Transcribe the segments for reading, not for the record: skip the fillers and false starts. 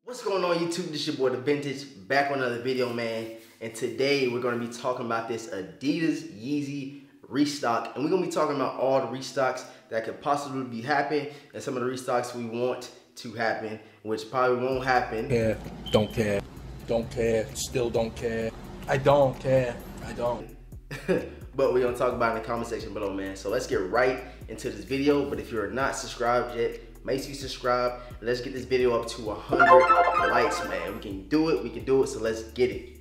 What's going on YouTube? This your boy DeVintage, back on another video, man. And today we're going to be talking about this Adidas Yeezy Restock. And we're going to be talking about all the restocks that could possibly be happening and some of the restocks we want to happen, which probably won't happen. Care, don't care, don't care, still don't care. I don't care, I don't. But we're going to talk about it in the comment section below, man. So let's get right into this video. But if you're not subscribed yet, make sure you subscribe. Let's get this video up to 100 likes, man. We can do it, so let's get it.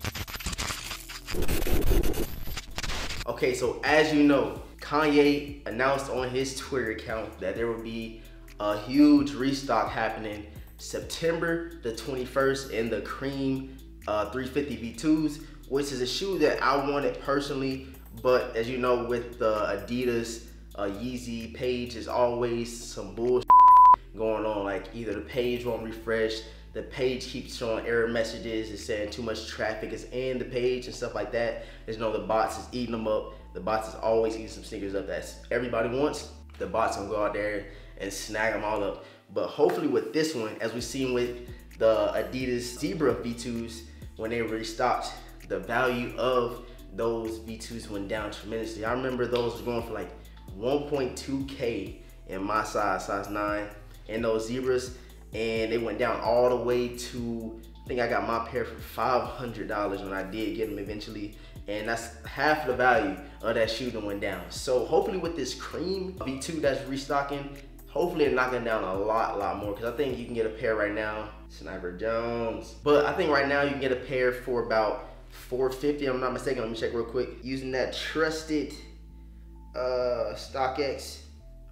Okay, so as you know, Kanye announced on his Twitter account that there will be a huge restock happening September the 21st in the Cream 350 V2s, which is a shoe that I wanted personally, but as you know, with the Adidas Yeezy page, there's always some bullshit going on. Like either the page won't refresh, the page keeps showing error messages, it's saying too much traffic is in the page and stuff like that. There's no, the bots is eating them up. The bots is always eating some sneakers up that everybody wants. The bots gonna go out there and snag them all up. But hopefully with this one, as we've seen with the Adidas Zebra V2s, when they restocked, the value of those V2s went down tremendously. I remember those was going for like 1.2K in my size 9, and those Zebras, and they went down all the way to, I think I got my pair for $500 when I did get them eventually, and that's half the value of that shoe that went down. So hopefully with this Cream V2 that's restocking, hopefully it's knocking down a lot more, because I think you can get a pair right now, Sniper Jones, but I think right now you can get a pair for about $450, if I'm not mistaken. Let me check real quick. Using that trusted StockX.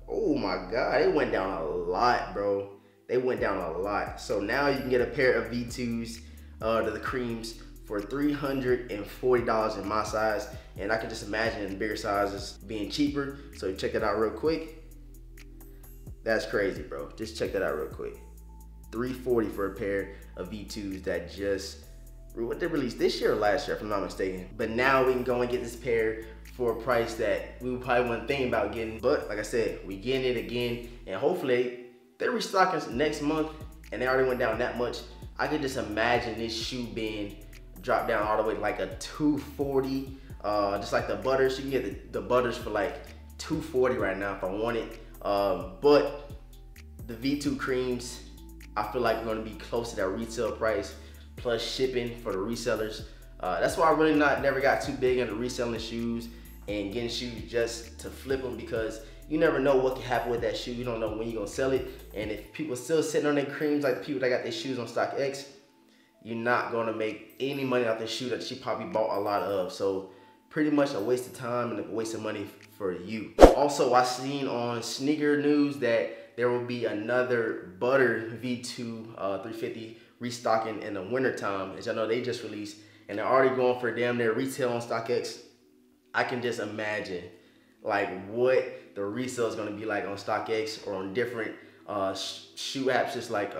Oh my God, it went down a lot, bro. They went down a lot. So now you can get a pair of V2s, the Creams, for $340 in my size. And I can just imagine in bigger sizes being cheaper. So check that out real quick. That's crazy, bro. Just check that out real quick. $340 for a pair of V2s that just, what they released this year or last year, if I'm not mistaken. But now we can go and get this pair for a price that we probably wouldn't think about getting. But like I said, we getting it again, and hopefully they're restocking next month, and they already went down that much. I could just imagine this shoe being dropped down all the way to like a $240, just like the Butters. You can get the Butters for like $240 right now if I want it. But the V2 Creams, I feel like going to be close to that retail price plus shipping for the resellers. That's why I really never got too big into reselling shoes and getting shoes just to flip them, because you never know what can happen with that shoe. You don't know when you're gonna sell it, and if people still sitting on their creams, like the people that got their shoes on StockX, you're not gonna make any money off the shoe that she probably bought a lot of. So pretty much a waste of time and a waste of money for you. Also, I seen on sneaker news that there will be another Butter V2 350 restocking in the winter time. As y'all know, they just released, and they're already going for damn near retail on StockX. I can just imagine like what the resale is going to be like on StockX or on different shoe apps, just like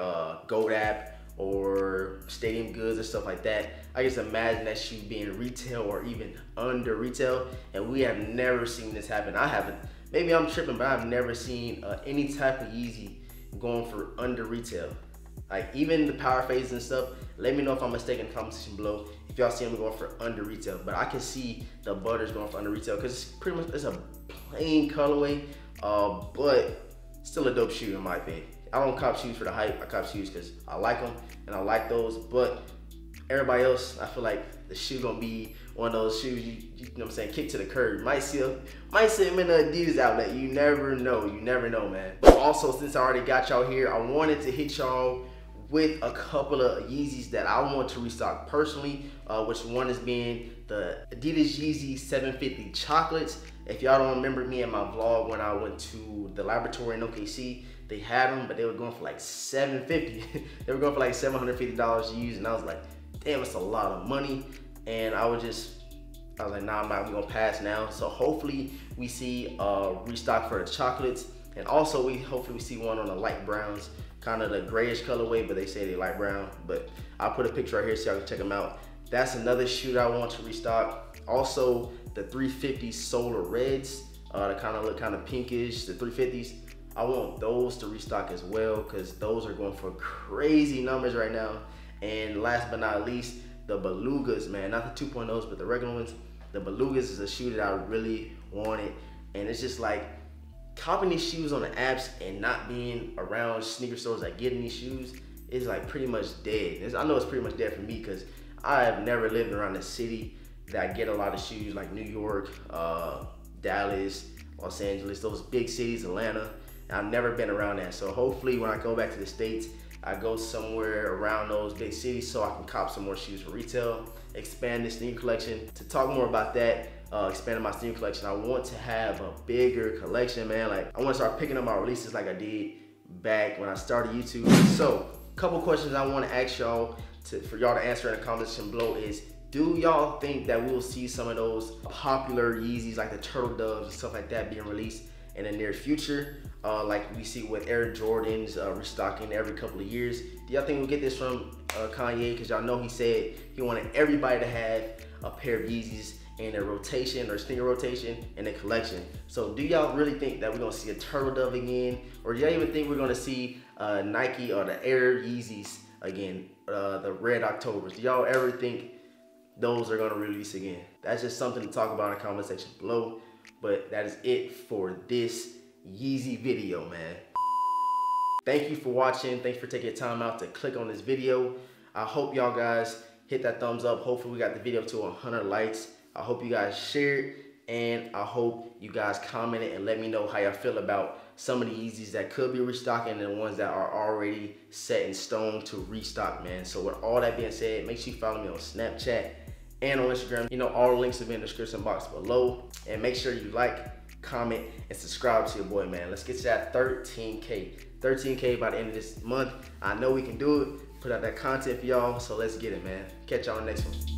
Goat app or Stadium Goods and stuff like that. I just imagine that shoe being retail or even under retail, and we have never seen this happen. I haven't. Maybe I'm tripping, but I've never seen any type of Yeezy going for under retail. Like even the power phases and stuff, let me know if I'm mistaken in the comment section below if y'all see them going for under retail. But I can see the Butters going for under retail because it's pretty much, it's a plain colorway, but still a dope shoe in my opinion. I don't cop shoes for the hype, I cop shoes because I like them and I like those. But everybody else, I feel like the shoe gonna be one of those shoes you know what I'm saying, kick to the curb. Might see them in the Adidas outlet. You never know, man. But also, since I already got y'all here, I wanted to hit y'all with a couple of Yeezys that I want to restock personally, which one is being the Adidas Yeezy 750 chocolates. If y'all don't remember me in my vlog when I went to the laboratory in OKC, they had them, but they were going for like $750. They were going for like $750 to use, and I was like, damn, it's a lot of money. And I was like, nah, I'm not gonna pass now. So hopefully we see a restock for the chocolates, and also hopefully we see one on the light browns, kind of the grayish colorway, but they say they light brown. But I'll put a picture right here so y'all can check them out. That's another shoe that I want to restock. Also, the 350 Solar Reds, they kind of look kind of pinkish, the 350s. I want those to restock as well, because those are going for crazy numbers right now. And last but not least, the Belugas, man. Not the 2.0s, but the regular ones. The Belugas is a shoe that I really wanted. And it's just like, copping these shoes on the apps and not being around sneaker stores that get in these shoes is like pretty much dead. I know it's pretty much dead for me, because I have never lived around a city that get a lot of shoes, like New York, Dallas, Los Angeles, those big cities, Atlanta. I've never been around that. So hopefully when I go back to the States, I go somewhere around those big cities so I can cop some more shoes for retail, expand this sneaker collection. To talk more about that, expanding my sneaker collection, I want to have a bigger collection, man. Like, I want to start picking up my releases like I did back when I started YouTube. So, a couple questions I want to ask y'all for y'all to answer in the comment section below is, do y'all think that we'll see some of those popular Yeezys like the Turtle Doves and stuff like that being released in the near future? Like we see with Air Jordans restocking every couple of years. Do y'all think we'll get this from Kanye? Because y'all know he said he wanted everybody to have a pair of Yeezys in their rotation or sneaker rotation in a collection. So do y'all really think that we're gonna see a Turtle Dove again? Or do y'all even think we're gonna see Nike or the Air Yeezys again, the Red Octobers? Do y'all ever think those are gonna release again? That's just something to talk about in the comment section below. But that is it for this Yeezy video, man. Thank you for watching. Thanks for taking your time out to click on this video. I hope y'all guys hit that thumbs up. Hopefully we got the video to 100 likes. I hope you guys shared, and I hope you guys commented and let me know how y'all feel about some of the Yeezys that could be restocking and the ones that are already set in stone to restock, man. So with all that being said, make sure you follow me on Snapchat and on Instagram. You know, all the links will be in the description box below. And make sure you like, comment, and subscribe to your boy, man. Let's get to that 13K. 13K by the end of this month. I know we can do it. Put out that content for y'all, so let's get it, man. Catch y'all on the next one.